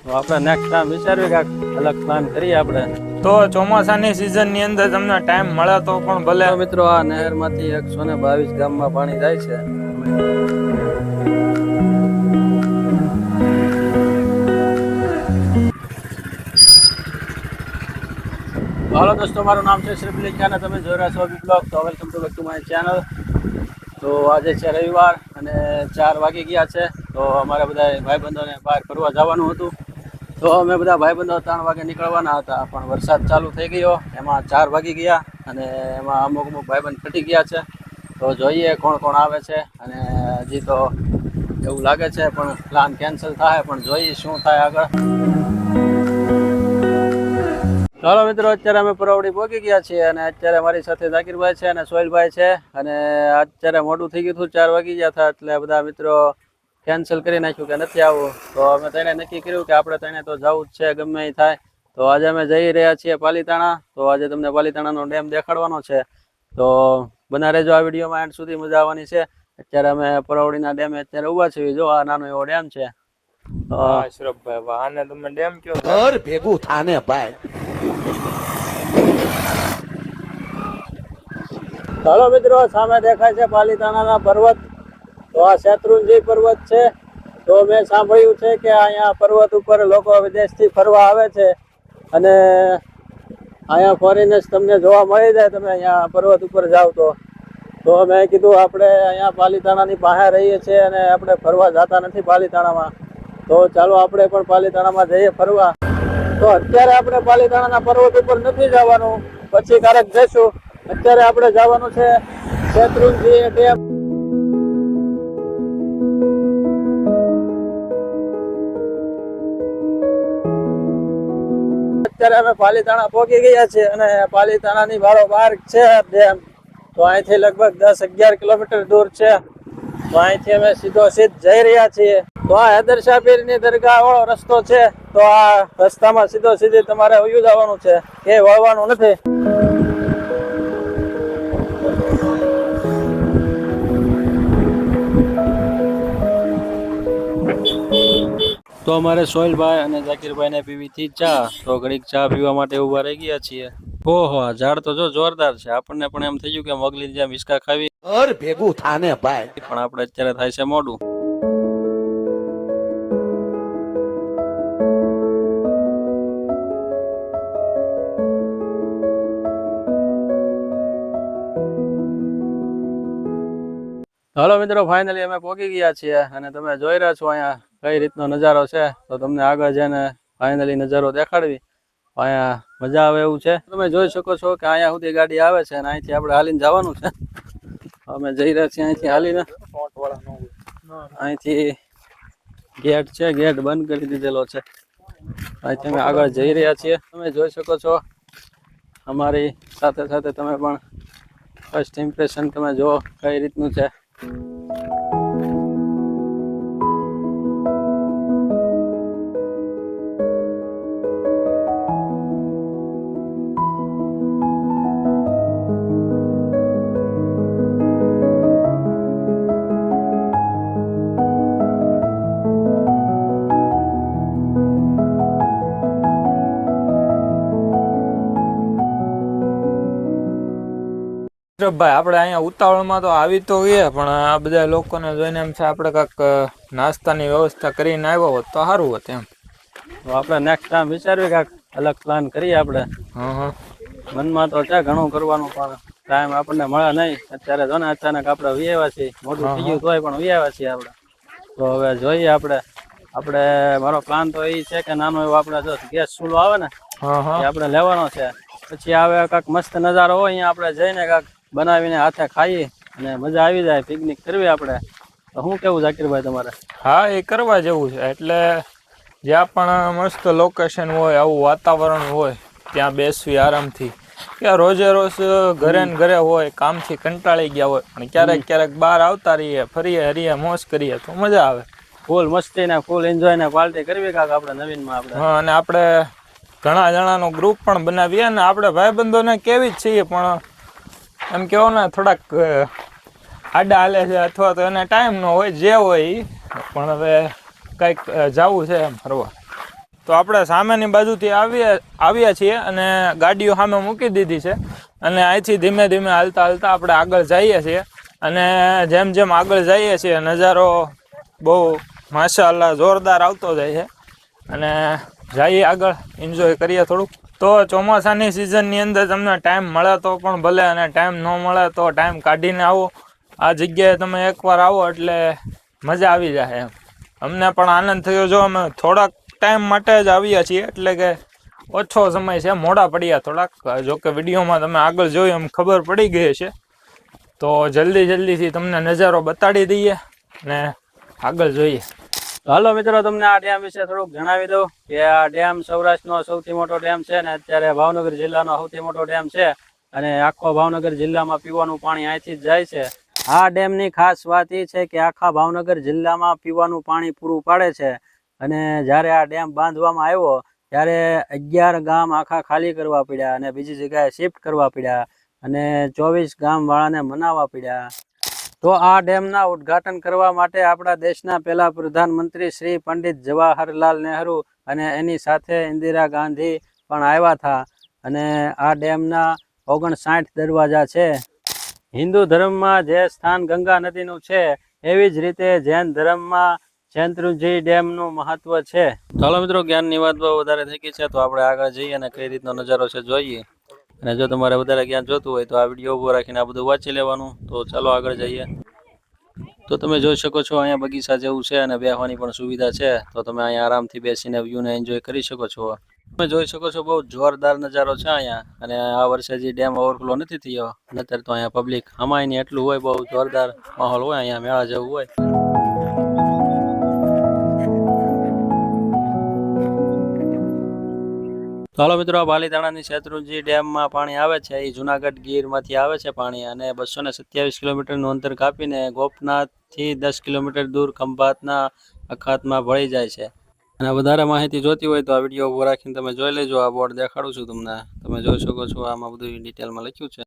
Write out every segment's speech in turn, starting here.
તો આપણે next time વિચારવી કાંક અલગ પ્લાન કરીએ આપણે. તો ચોમાસાની સિઝનની અંદર તમને ટાઈમ મળે તો પણ ભલે. મિત્રો આ નહેરમાંથી 122 ગામમાં પાણી જાય છે. હાલો દોસ્તો, મારું નામ છે શ્રીપલી અને તમે જોઈ રહ્યા છો બ્લોગ. તો welcome to back to my channel. તો આજે છે રવિવાર અને 4 વાગી ગયા છે. તો અમારે બધા ભાઈબંધોને બહાર ફરવા જવાનું હતું. તો અમે બધા ભાઈબંધો 3 વાગે નીકળવાના હતા, પણ વરસાદ ચાલુ થઈ ગયો. એમાં 4 વાગી ગયા અને એમાં અમુક ભાઈબંધ ઘટી ગયા છે. તો જોઈએ કોણ કોણ આવે છે. અને હજી તો એવું લાગે છે પણ પ્લાન કેન્સલ થાય, પણ જોઈએ શું થાય આગળ. ચાલો મિત્રો, અત્યારે અમે પરવડી પહોંચી ગયા છીએ અને અત્યારે મારી સાથે ઝાકીરભાઈ છે અને સોહેલભાઈ છે. અને અત્યારે મોડું થઈ ગયું હતું, 4 વાગી ગયા હતા, એટલે બધા મિત્રો કેન્સલ કરી નાખ્યું કે નથી આવવું. તો અમે તેને નક્કી કર્યું કે આપણે તેને તો જવું જ છે ગમે એ થાય. તો આજે અમે જઈ રહ્યા છીએ પાલીતાણા. તો આજે તમને પાલીતાણાનો ડેમ દેખાડવાનો છે. તો બના રહેજો આ વિડીયોમાં, એન્ડ સુધી મજા આવવાની છે. અત્યારે અમે પરવડીના ડેમે અત્યારે ઉભા છીએ. જો આ નાનો એવો ડેમ છે. અશરફભાઈ વાહ, આને તમે ડેમ કયો? ઘર ભેગું થાને ભાઈ. ચાલો મિત્રો, સામે દેખાય છે પાલીતાણાના પર્વત. તો આ શેત્રુંજય પર્વત છે. તો મેં સાંભળ્યું છે કે અહીંયા પર્વત ઉપર લોકો વિદેશથી ફરવા આવે છે અને અહીંયા ફોરેનર્સ તમને જોવા મળી જાય તમે અહીંયા પર્વત ઉપર જાવ તો મેં કીધું આપણે અહીંયા પાલીતાણાની બહાર રહીએ છીએ અને આપણે ફરવા જતા નથી પાલીતાણામાં. તો ચાલો આપણે પણ પાલીતાણામાં જઈએ ફરવા. તો અત્યારે આપણે પાલીતાણાના પર્વત ઉપર નથી જવાનું, પછી ક્યારેક જઈશું. અત્યારે આપણે જવાનું છે શેત્રુંજય ડેમ. અત્યારે અમે પાલીતાણા પહોંચી ગયા છીએ અને પાલીતાણાની બારોબાર છે ડેમ. તો અહીંથી લગભગ 10-11 કિલોમીટર દૂર છે. તો અહીંથી અમે સીધો જઈ રહ્યા છીએ. તો આ હૈદર શાહ પીરની દરગાહ વાળો રસ્તો છે. તો આ રસ્તામાં સીધી તમારે વયું જવાનું છે, એ વળવાનું નથી. તો અમારે સોહેલભાઈ અને ઝાકીરભાઈને પીવી હતી ચા. તો ઘડીક ચા પીવા માટે ઉભા રહી ગયા છીએ. ઓહો, આ ઝાડ તો જો જોરદાર છે. આપણને પણ એમ થઈ ગયું કે મગલી જેમ હિસકા ખાવી, ઘર ભેગું થાને ભાઈ. પણ આપણે અત્યારે થાય છે મોડું. હાલો મિત્રો, ફાઇનલી અમે પહોંચી ગયા છીએ અને તમે જોઈ રહ્યા છો અહીંયા કઈ રીતનો નજારો છે. તો તમને આગળ જઈને ફાઇનલી નજારો દેખાડવી. અહીંયા મજા આવે એવું છે. તમે જોઈ શકો છો કે અહીંયા સુધી ગાડી આવે છે અને અહીંથી આપણે હાલીને જવાનું છે. અમે જઈ રહ્યા છીએ અહીંથી હાલીને. અહીંથી ગેટ છે, ગેટ બંધ કરી દીધેલો છે. અહીંથી અમે આગળ જઈ રહ્યા છીએ. તમે જોઈ શકો છો અમારી સાથે સાથે તમે પણ ફર્સ્ટ ઇમ્પ્રેશન તમે જુઓ કઈ રીતનું છે. ભાઈ આપણે અહીંયા ઉતાવળમાં તો આવી તો ગયા, પણ આ બધા લોકોને જોઈને એમ છે આપણે કાંઈક નાસ્તાની વ્યવસ્થા કરીને આવ્યો હોત તો સારું હોત એમ. તો આપણે નેક્સ્ટ ટાઈમ વિચારવી કાંઈક અલગ પ્લાન કરીએ આપણે. મનમાં તો છે ઘણું કરવાનું, પણ ટાઈમ આપણને મળે નહીં. અત્યારે જો ને અચાનક આપણે વિયેવા છીએ, મોટું થઈ ગયું તોય પણ વિયેવા છીએ આપણે. તો હવે જોઈએ આપણે મારો પ્લાન તો એ છે કે નાનો એવો આપણે જો ગેસ ચૂલો આવે ને એ આપણે લેવાનો છે. પછી આવે કાંઈક મસ્ત નજારો હોય અહીંયા આપણે જઈને કાંઈક બનાવીને હાથે ખાઈએ અને મજા આવી જાય. પિકનિક કરવી આપણે. તો શું કેવું ઝાકીરભાઈ તમારે? હા, એ કરવા જેવું છે. એટલે જ્યાં પણ મસ્ત લોકેશન હોય, આવું વાતાવરણ હોય, ત્યાં બેસવી આરામથી. કે રોજે રોજ ઘરે ને ઘરે હોય, કામથી કંટાળી ગયા હોય, પણ ક્યારેક ક્યારેક બહાર આવતા રહીએ, ફરીએ હરીએ, મોજ કરીએ તો મજા આવે. ફૂલ મસ્તી ને ફૂલ એન્જોય ને પાર્ટી કરવી કાંક આપણે નવીનમાં આપણે. હા, અને આપણે ઘણા જણાનો ગ્રુપ પણ બનાવીએ ને આપણે ભાઈબંધોને કેવી જ છીએ, પણ એમ કેવો ને થોડાક આડા હાલે છે અથવા તો એને ટાઈમ ન હોય, જે હોય એ. પણ હવે કંઈક જવું છે એમ ફરવા. તો આપણે સામેની બાજુથી આવ્યા છીએ અને ગાડીઓ સામે મૂકી દીધી છે અને અહીંથી ધીમે ધીમે હાલતા હાલતા આપણે આગળ જઈએ છીએ અને જેમ જેમ આગળ જઈએ છીએ નજારો બહુ માશાઅલ્લાહ જોરદાર આવતો જાય છે અને જઈએ આગળ એન્જોય કરીએ થોડુંક. તો ચોમાસાની સિઝનની અંદર તમને ટાઈમ મળે તો પણ ભલે અને ટાઈમ ન મળે તો ટાઈમ કાઢીને આવો. આ જગ્યાએ તમે એકવાર આવો એટલે મજા આવી જાય એમ. અમને પણ આનંદ થયો. જો અમે થોડાક ટાઈમ માટે જ આવ્યા છીએ એટલે કે ઓછો સમય છે, મોડા પડ્યા થોડાક. જોકે વિડીયોમાં તમે આગળ જોયું એમ ખબર પડી ગઈ છે. તો જલ્દીથી તમને નજારો બતાડી દઈએ ને આગળ જોઈએ. હાલો મિત્રો, તમને આ ડેમ વિશે થોડુંક જણાવી દઉં કે આ ડેમ સૌરાષ્ટ્રનો સૌથી મોટો ડેમ છે ને અત્યારે ભાવનગર જિલ્લાનો સૌથી મોટો ડેમ છે અને આખો ભાવનગર જિલ્લામાં પીવાનું પાણી અહીંથી જ જાય છે. આ ડેમની ખાસ વાત એ છે કે આખા ભાવનગર જિલ્લામાં પીવાનું પાણી પૂરું પાડે છે અને જ્યારે આ ડેમ બાંધવામાં આવ્યો ત્યારે 11 ગામ આખા ખાલી કરવા પડ્યા અને બીજી જગ્યાએ શિફ્ટ કરવા પડ્યા અને 24 ગામવાળાને મનાવવા પડ્યા. તો આ ડેમના ઉદ્ઘાટન કરવા માટે આપણા દેશના પહેલા પ્રધાનમંત્રી શ્રી પંડિત જવાહરલાલ નહેરુ અને એની સાથે ઇન્દિરા ગાંધી પણ આવ્યા હતા અને આ ડેમના 59 દરવાજા છે. હિન્દુ ધર્મમાં જે સ્થાન ગંગા નદીનું છે એવી જ રીતે જૈન ધર્મમાં શેત્રુંજી ડેમનું મહત્વ છે. ચાલો મિત્રો, જ્ઞાનની વાત બહુ વધારે થઈ ગઈ છે તો આપણે આગળ જઈએ અને કઈ રીતનો નજારો છે જોઈએ. અને જો તમારે વધારે જ્ઞાન જોતું હોય તો આ વિડીયો ઉભો રાખીને આ બધું વાંચી લેવાનું. તો ચાલો આગળ જઈએ. તો તમે જોઈ શકો છો અહીંયા બગીચા જેવું છે અને બેસવાની પણ સુવિધા છે. તો તમે અહીંયા આરામથી બેસીને વ્યૂને એન્જોય કરી શકો છો. તમે જોઈ શકો છો બહુ જોરદાર નજારો છે અહીંયા. અને આ વર્ષે જે ડેમ ઓવરફ્લો નથી થયો નતર તો અહીંયા પબ્લિક આમાં એટલું હોય, બહુ જોરદાર માહોલ હોય અહીંયા, મેળા જેવું હોય. તો હાલો મિત્રો, આ પાલીતાણાની શેત્રુંજી ડેમમાં પાણી આવે છે એ જુનાગઢ ગીરમાંથી આવે છે પાણી અને 227 કિલોમીટરનું અંતર કાપીને ગોપનાથથી 10 કિલોમીટર દૂર ખંભાતના અખાતમાં ભળી જાય છે. અને વધારે માહિતી જોતી હોય તો આ વિડીયો ઉભો રાખીને તમે જોઈ લેજો. આ બોર્ડ દેખાડું છું તમને, તમે જોઈ શકો છો. આમાં બધું ડિટેલમાં લખ્યું છે.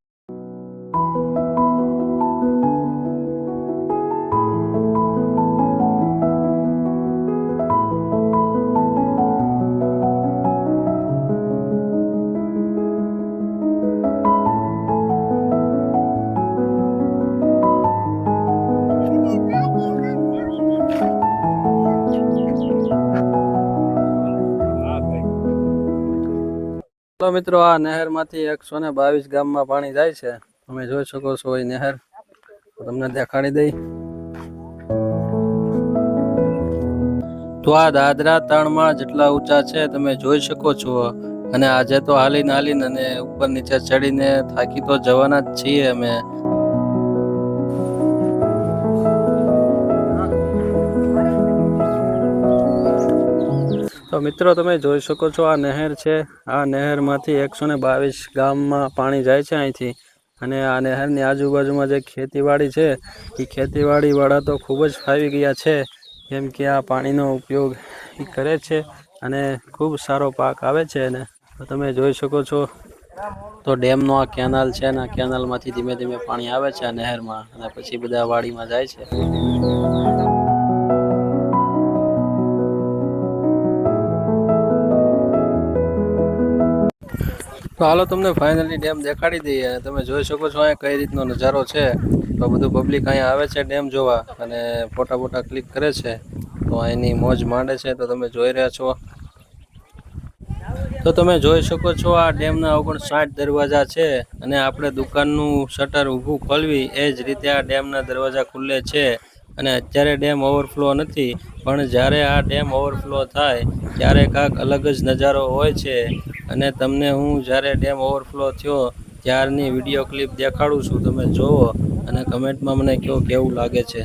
તો મિત્રો, આ નહેરમાંથી 122 ગામમાં પાણી જાય છે. તમે જોઈ શકો છો એ નહેર તમને દેખાડી દઈ. તો આ દાદરા તળમાં જેટલા ઊંચા છે તમે જોઈ શકો છો. અને આજે તો હાલીને અને ઉપર નીચે ચડીને થાકી તો જવાના જ છીએ અમે. તો મિત્રો, તમે જોઈ શકો છો આ નહેર છે. આ નહેરમાંથી 122 ગામમાં પાણી જાય છે અહીંથી. અને આ નહેરની આજુબાજુમાં જે ખેતીવાડી છે એ ખેતીવાડીવાળા તો ખૂબ જ ફાવી ગયા છે, કેમ કે આ પાણીનો ઉપયોગ એ કરે છે અને ખૂબ સારો પાક આવે છે. અને તમે જોઈ શકો છો તો ડેમનો આ કેનાલ છે અને આ કેનાલમાંથી ધીમે ધીમે પાણી આવે છે આ નહેરમાં અને પછી બધા વાડીમાં જાય છે. તો હાલો તમને ફાઇનલી ડેમ દેખાડી દઈએ. તમે જોઈ શકો છો અહીંયા કઈ રીતનો નજારો છે. તો બધું પબ્લિક અહીંયા આવે છે ડેમ જોવા અને ફોટા ક્લિક કરે છે. તો અહીંની મોજ માંડે છે. તો તમે જોઈ રહ્યા છો. તો તમે જોઈ શકો છો આ ડેમના 59 દરવાજા છે અને આપણે દુકાનનું શટર ઊભું ખોલવી એ જ રીતે આ ડેમના દરવાજા ખુલ્લે છે. અને અત્યારે ડેમ ઓવરફ્લો નથી, પણ જ્યારે આ ડેમ ઓવરફ્લો થાય ત્યારે કાંઈક અલગ જ નજારો હોય છે. અને તમને હું જ્યારે ડેમ ઓવરફ્લો થયો ત્યારની વિડીયો ક્લિપ દેખાડું છું. તમે જુઓ અને કમેન્ટમાં મને કહો કેવું લાગે છે.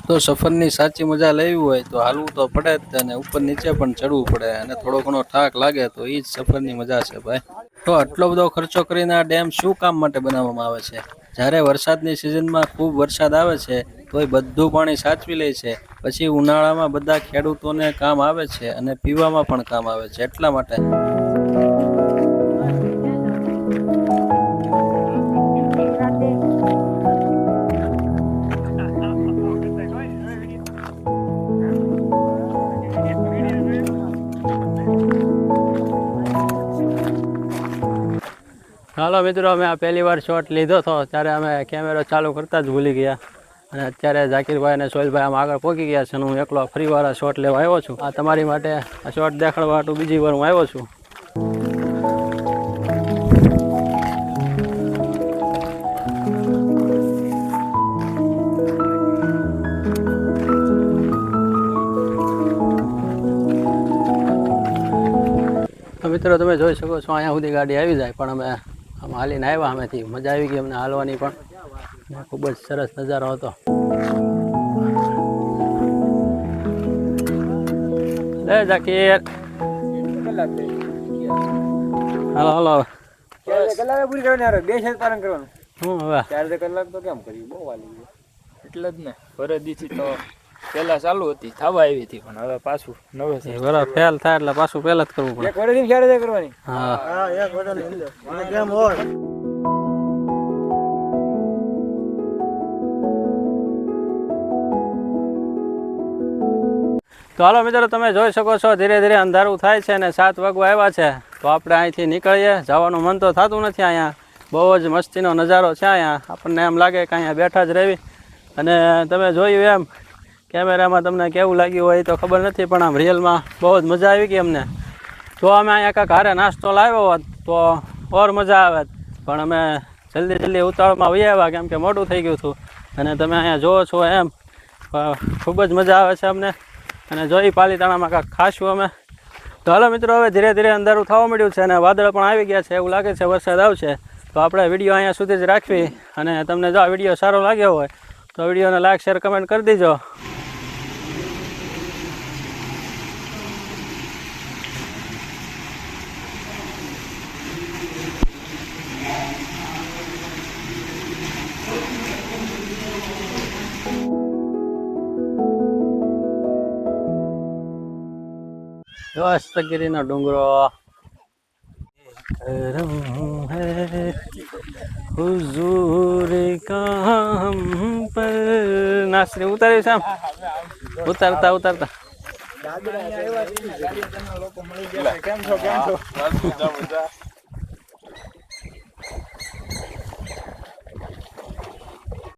તો સફરની સાચી મજા લેવી હોય તો હાલવું તો પડે જ અને ઉપર નીચે પણ ચડવું પડે અને થોડો ઘણો થાક લાગે તો એ જ સફરની મજા છે ભાઈ. તો આટલો બધો ખર્ચો કરીને આ ડેમ શું કામ માટે બનાવવામાં આવે છે? જ્યારે વરસાદની સિઝનમાં ખૂબ વરસાદ આવે છે તોય બધું પાણી સાચવી લે છે. પછી ઉનાળામાં બધા ખેડૂતોને કામ આવે છે અને પીવામાં પણ કામ આવે છે. એટલા માટે હાલો મિત્રો, અમે આ પહેલી વાર શોટ લીધો હતો ત્યારે અમે કેમેરો ચાલુ કરતા જ ભૂલી ગયા અને અત્યારે ઝાકીરભાઈ અને સોહેલભાઈ આમ આગળ પહોંચી ગયા છે અને હું એકલો ફરી વાર આ શોટ લેવા આવ્યો છું. આ તમારી માટે આ શોટ દેખાડવા માટે બીજી વાર હું આવ્યો છું. તો મિત્રો તમે જોઈ શકો છો અહીંયા સુધી ગાડી આવી જાય પણ અમે આમ હાલીને આવ્યા અમેથી. મજા આવી ગઈ અમને હાલવાની પણ. ખૂબ જ સરસ નજારો હતો. લે ઝાકીર, હાલો હાલો કલાકે પૂરી કરવાની આવે 2 શેર પારણ કરવાનું. હું હવે 4 કલાક તો કેમ કર્યું? બહુ વાલી એટલે જ ને ફરજીથી તો પેલા ચાલુ હતી, થવા આવી હતી, પણ હવે પાછું નવે બરાબર ફેલ થાય એટલે પાછું પહેલા જ કરવું પડે. એક વડે 4 કરવાની. હા એક વડે કેમ હોય? તો હાલો મિત્રો, તમે જોઈ શકો છો ધીરે ધીરે અંધારું થાય છે અને 7 વાગવા આવ્યા છે. તો આપણે અહીંથી નીકળીએ. જવાનું મન તો થતું નથી. અહીંયા બહુ જ મસ્તીનો નજારો છે. અહીંયા આપણને એમ લાગે કે અહીંયા બેઠા જ રહેવી. અને તમે જોયું એમ કેમેરામાં તમને કેવું લાગ્યું હોય તો ખબર નથી, પણ આમ રિયલમાં બહુ જ મજા આવી ગઈ અમને. તો અમે અહીંયા કાંઈક હારે નાસ્તો લાવ્યો હોત તો ઓર મજા આવે, પણ અમે જલ્દી ઉતાવળમાં વહી આવ્યા કેમ કે મોડું થઈ ગયું હતું. અને તમે અહીંયા જુઓ છો એમ ખૂબ જ મજા આવે છે અમને. અને જોઈ પાલીતાણામાં કાંઈક ખાશું અમે. તો હાલો મિત્રો, હવે ધીરે ધીરે અંધારું થવા મળ્યું છે અને વાદળ પણ આવી ગયા છે. એવું લાગે છે વરસાદ આવશે. તો આપણે વિડીયો અહીંયા સુધી જ રાખવી. અને તમને જો આ વિડીયો સારો લાગ્યો હોય તો વિડીયોને લાઈક શેર કમેન્ટ કરી દેજો. દસ્તગીરીનો ડુંગરો હુઝુર કા હમ પર નાસરી ઉતારી છે. ઉતારતા કેમ છો?